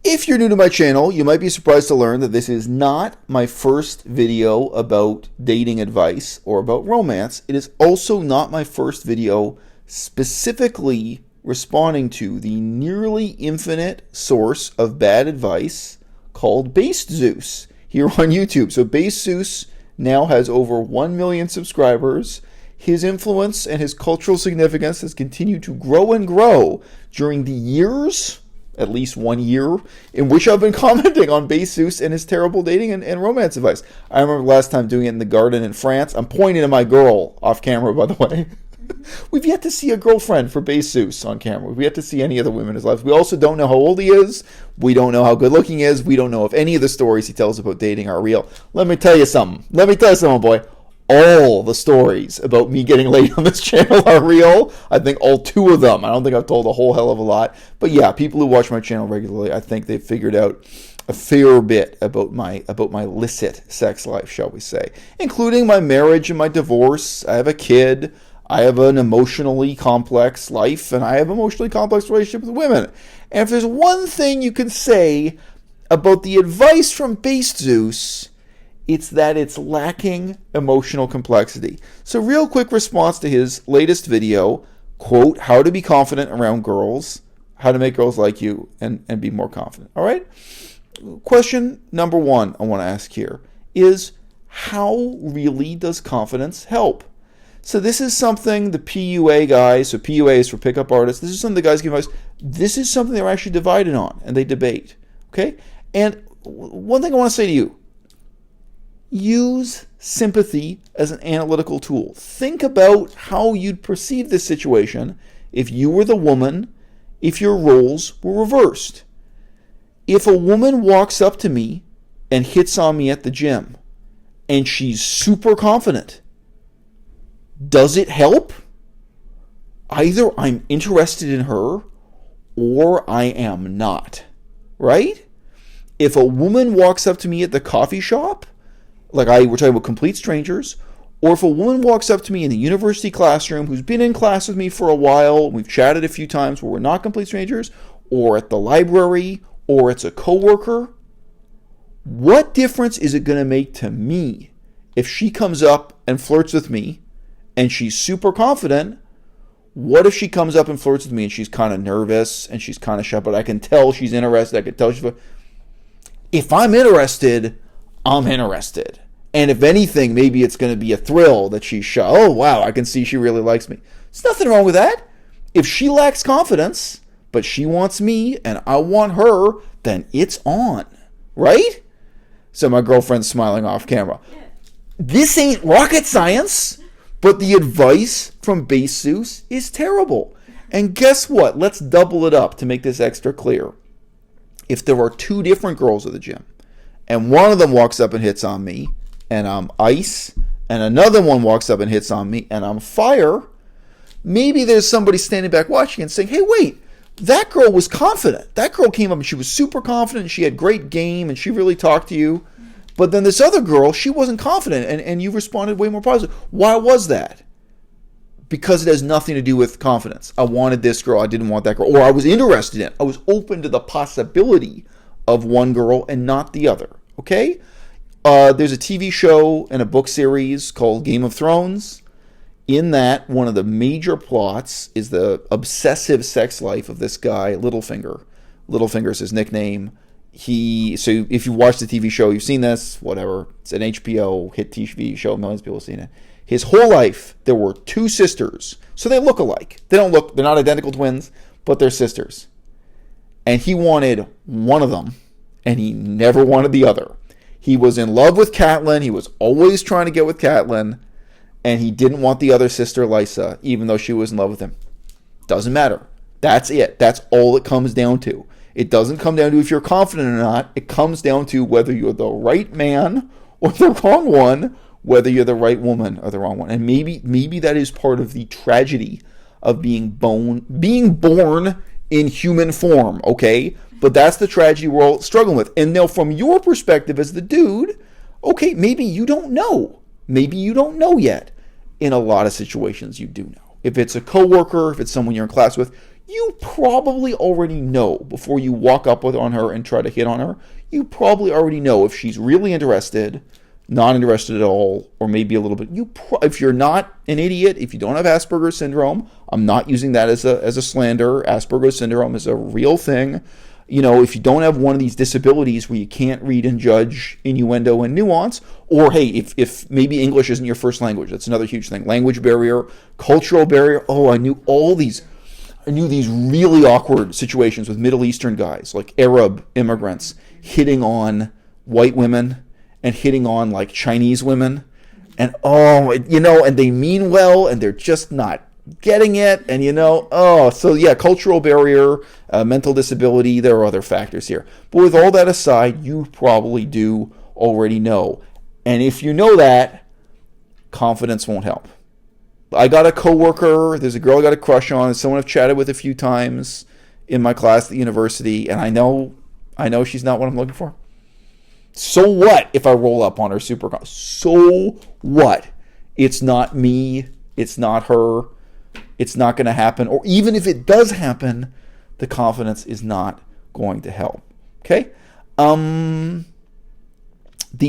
If you're new to my channel, you might be surprised to learn that this is not my first video about dating advice or about romance. It is also not my first video specifically responding to the nearly infinite source of bad advice called Based Zeus here on YouTube. So Based Zeus now has over 1 million subscribers. His influence and his cultural significance has continued to grow and grow during the years, at least 1 year, in which I've been commenting on Based Zeus and his terrible dating and romance advice. I remember last time doing it in the garden in France. I'm pointing to my girl off camera, by the way. We've yet to see a girlfriend for Based Zeus on camera. We've yet to see any of the women in his life. We also don't know how old he is. We don't know how good looking he is. We don't know if any of the stories he tells about dating are real. Let me tell you something. Boy. All the stories about me getting laid on this channel are real. I think all 2 of them. I don't think I've told a whole hell of a lot. But yeah, people who watch my channel regularly, I think they've figured out a fair bit about my illicit sex life, shall we say. Including my marriage and my divorce. I have a kid. I have an emotionally complex life. And I have an emotionally complex relationship with women. And if there's one thing you can say about the advice from Based Zeus, it's that it's lacking emotional complexity. So real quick response to his latest video, quote, how to be confident around girls, how to make girls like you and be more confident. All right? Question number 1 I want to ask here is, how really does confidence help? So this is something the PUA guys, so PUA is for pickup artists, this is something the guys give advice. This is something they're actually divided on and they debate. Okay? And one thing I want to say to you, use sympathy as an analytical tool. Think about how you'd perceive this situation if you were the woman, if your roles were reversed. If a woman walks up to me and hits on me at the gym and she's super confident, does it help? Either I'm interested in her or I am not, right? If a woman walks up to me at the coffee shop, we're talking about complete strangers, or if a woman walks up to me in the university classroom who's been in class with me for a while, we've chatted a few times where we're not complete strangers, or at the library, or it's a coworker, what difference is it going to make to me if she comes up and flirts with me and she's super confident? What if she comes up and flirts with me and she's kind of nervous and she's kind of shy, but I can tell she's interested, I can tell she's... If I'm interested, I'm interested. And if anything, maybe it's going to be a thrill that she's shy. Oh, wow, I can see she really likes me. There's nothing wrong with that. If she lacks confidence, but she wants me and I want her, then it's on, right? So my girlfriend's smiling off camera. This ain't rocket science, but the advice from Based Zeus is terrible. And guess what? Let's double it up to make this extra clear. If there are 2 different girls at the gym, and one of them walks up and hits on me, and I'm ice, and another one walks up and hits on me, and I'm fire, maybe there's somebody standing back watching and saying, hey, wait, that girl was confident. That girl came up and she was super confident, and she had great game, and she really talked to you. But then this other girl, she wasn't confident, and you responded way more positive. Why was that? Because it has nothing to do with confidence. I wanted this girl, I didn't want that girl, or I was interested in it. I was open to the possibility of one girl and not the other, okay? There's a TV show and a book series called Game of Thrones. In that, one of the major plots is the obsessive sex life of this guy, Littlefinger. Littlefinger's his nickname. So if you watch the TV show, you've seen this, whatever. It's an HBO hit TV show, millions of people have seen it. His whole life, there were 2 sisters. So they look alike. They're not identical twins, but they're sisters. And he wanted one of them, and he never wanted the other. He was in love with Catelyn. He was always trying to get with Catelyn, and he didn't want the other sister, Lysa, even though she was in love with him. Doesn't matter. That's it. That's all it comes down to. It doesn't come down to if you're confident or not. It comes down to whether you're the right man or the wrong one, whether you're the right woman or the wrong one. And maybe that is part of the tragedy of being born in human form, okay? But that's the tragedy we're all struggling with. And now from your perspective as the dude, okay, maybe you don't know. Maybe you don't know yet. In a lot of situations, you do know. If it's a coworker, if it's someone you're in class with, you probably already know before you walk up on her and try to hit on her. You probably already know if she's really interested, not interested at all, or maybe a little bit. If you're not an idiot, if you don't have Asperger's syndrome, I'm not using that as a slander. Asperger's syndrome is a real thing. If you don't have one of these disabilities where you can't read and judge innuendo and nuance, or hey, if maybe English isn't your first language, that's another huge thing. Language barrier, cultural barrier. Oh, I knew these really awkward situations with Middle Eastern guys, like Arab immigrants, hitting on white women and hitting on like Chinese women. And and they mean well and they're just not getting it. And so yeah, cultural barrier, mental disability, there are other factors here. But with all that aside, you probably do already know. And if you know that, confidence won't help. I got a coworker, there's a girl I got a crush on, someone I've chatted with a few times in my class at the university, and I know she's not what I'm looking for. So what if I roll up on her super? So what? It's not me, it's not her, it's not going to happen. Or even if it does happen, the confidence is not going to help. Okay? The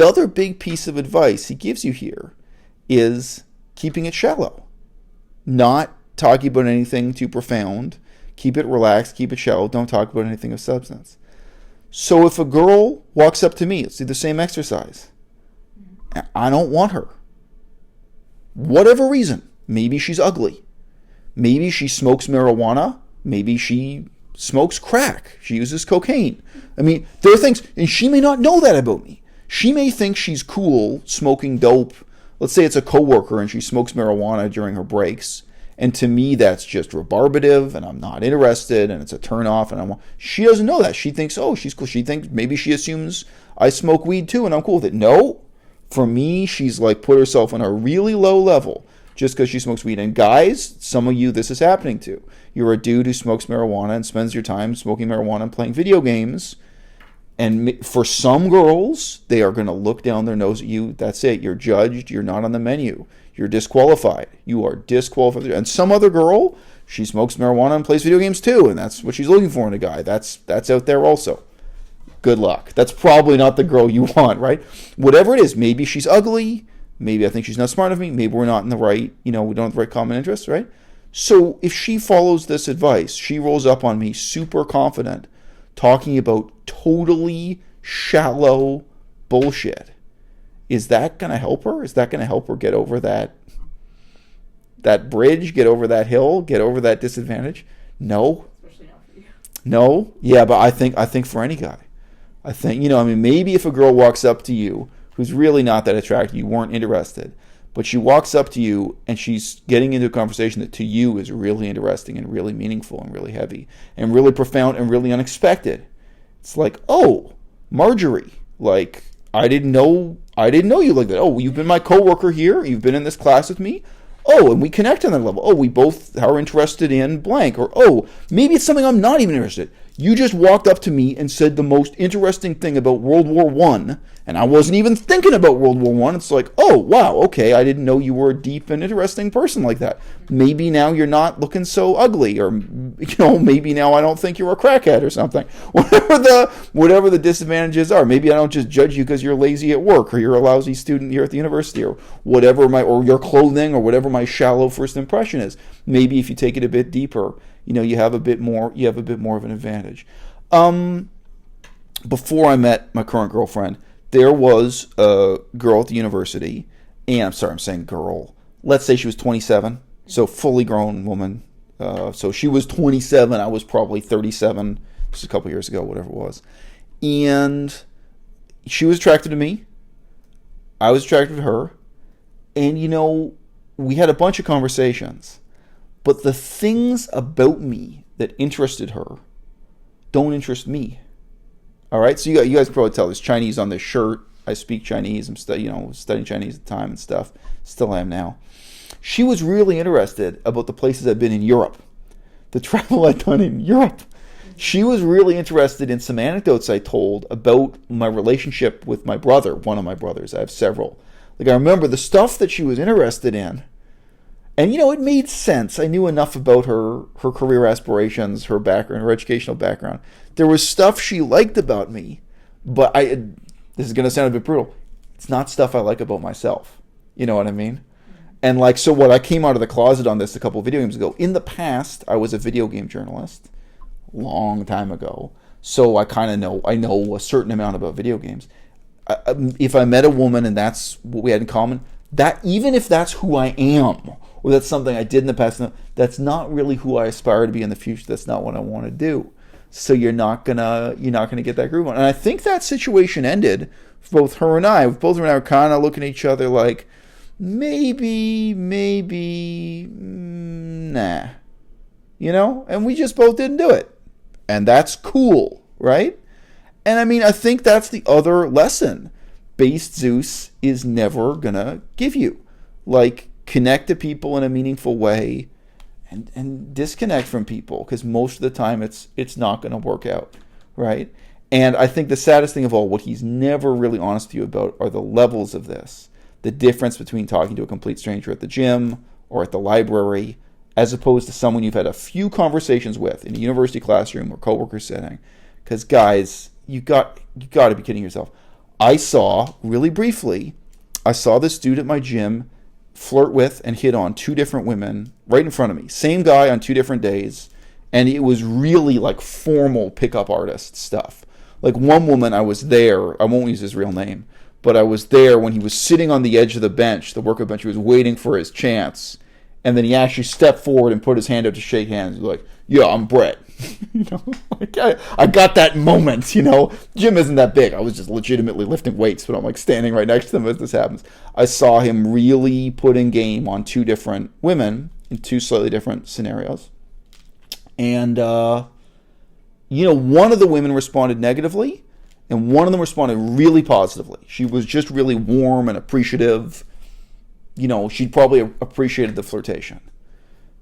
other big piece of advice he gives you here is keeping it shallow. Not talking about anything too profound. Keep it relaxed, keep it shallow. Don't talk about anything of substance. So if a girl walks up to me, let's do the same exercise. I don't want her. Whatever reason. Maybe she's ugly. Maybe she smokes marijuana. Maybe she smokes crack. She uses cocaine. I mean, there are things, and she may not know that about me. She may think she's cool smoking dope. Let's say it's a coworker and she smokes marijuana during her breaks. And to me, that's just rebarbative and I'm not interested and it's a turnoff. And she doesn't know that. She thinks, oh, she's cool. Maybe she assumes I smoke weed too and I'm cool with it. No, for me, she's like put herself on a really low level just because she smokes weed. And guys, some of you, this is happening to. You're a dude who smokes marijuana and spends your time smoking marijuana and playing video games. And for some girls, they are going to look down their nose at you. That's it. You're judged. You're not on the menu. You're disqualified. You are disqualified. And some other girl, she smokes marijuana and plays video games too. And that's what she's looking for in a guy. That's out there also. Good luck. That's probably not the girl you want, right? Whatever it is, maybe she's ugly. Maybe I think she's not smart enough for me. Maybe we're not in the right, we don't have the right common interests, right? So if she follows this advice, she rolls up on me super confident, talking about totally shallow bullshit. Is that going to help her? Is that going to help her get over that bridge, get over that hill, get over that disadvantage? No. Especially not for you. No. Yeah, but I think for any guy. I think, maybe if a girl walks up to you who's really not that attractive, you weren't interested, but she walks up to you and she's getting into a conversation that to you is really interesting and really meaningful and really heavy and really profound and really unexpected. It's like, oh, Marjorie, like, I didn't know you like that. Oh, you've been my coworker here. You've been in this class with me. Oh, and we connect on that level. Oh, we both are interested in blank. Or, oh, maybe it's something I'm not even interested. You just walked up to me and said the most interesting thing about World War I, and I wasn't even thinking about World War I. It's like, oh, wow, okay, I didn't know you were a deep and interesting person like that. Maybe now you're not looking so ugly, or, maybe now I don't think you're a crackhead or something. Whatever the disadvantages are. Maybe I don't just judge you because you're lazy at work, or you're a lousy student here at the university, or or your clothing, or whatever my shallow first impression is. Maybe if you take it a bit deeper, you have a bit more of an advantage. Before I met my current girlfriend, there was a girl at the university, and I'm saying girl. Let's say she was 27, so fully grown woman. So she was 27, I was probably 37, just a couple years ago, whatever it was. And she was attracted to me. I was attracted to her. And, we had a bunch of conversations. But the things about me that interested her don't interest me. All right, so you guys can probably tell there's Chinese on this shirt. I speak Chinese. I'm studying Chinese at the time and stuff. Still am now. She was really interested about the places I've been in Europe, the travel I've done in Europe. She was really interested in some anecdotes I told about my relationship with my brother, one of my brothers. I have several. Like, I remember the stuff that she was interested in. And, you know, it made sense. I knew enough about her career aspirations, her background, her educational background. There was stuff she liked about me, but this is going to sound a bit brutal. It's not stuff I like about myself. You know what I mean? And like, so what, I came out of the closet on this a couple of video games ago. In the past, I was a video game journalist, long time ago. So I kind of I know a certain amount about video games. If I met a woman and that's what we had in common, that even if that's who I am, or that's something I did in the past, that's not really who I aspire to be in the future. That's not what I want to do. So you're not gonna get that groove on. And I think that situation ended for both her and I. Both her and I were kind of looking at each other like, maybe, nah, you know. And we just both didn't do it, and that's cool, right? And I mean, I think that's the other lesson based Zeus is never gonna give you. Like, connect to people in a meaningful way, and disconnect from people, because most of the time it's not gonna work out, right? And I think the saddest thing of all, what he's never really honest with you about, are the levels of this. The difference between talking to a complete stranger at the gym or at the library, as opposed to someone you've had a few conversations with in a university classroom or coworker setting. Because guys, you got to be kidding yourself. I saw this dude at my gym flirt with and hit on 2 different women right in front of me. Same guy on 2 different days. And it was really like formal pickup artist stuff. Like, one woman, I was there. I won't use his real name. But I was there when he was sitting on the edge of the bench, the workout bench. He was waiting for his chance. And then he actually stepped forward and put his hand out to shake hands. He was like, yeah, I'm Brett. You know, like I got that moment, you know. Gym isn't that big. I was just legitimately lifting weights, but I'm like standing right next to him as this happens. I saw him really put in game on 2 different women in 2 slightly different scenarios. And, you know, one of the women responded negatively, and one of them responded really positively. She was just really warm and appreciative. You know, she'd probably appreciated the flirtation.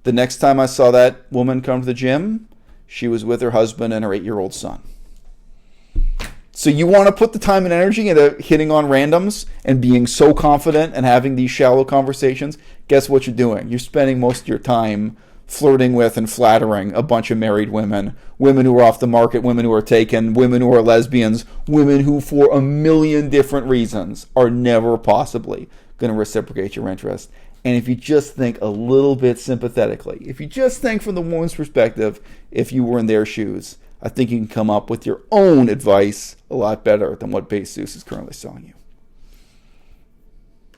The next time I saw that woman come to the gym, she was with her husband and her 8-year-old son. So you want to put the time and energy into hitting on randoms and being so confident and having these shallow conversations? Guess what you're doing? You're spending most of your time flirting with and flattering a bunch of married women, women who are off the market, women who are taken, women who are lesbians, women who for a million different reasons are never possibly going to reciprocate your interest. And if you just think a little bit sympathetically, if you just think from the woman's perspective, if you were in their shoes, I think you can come up with your own advice a lot better than what Base Zeus is currently selling you.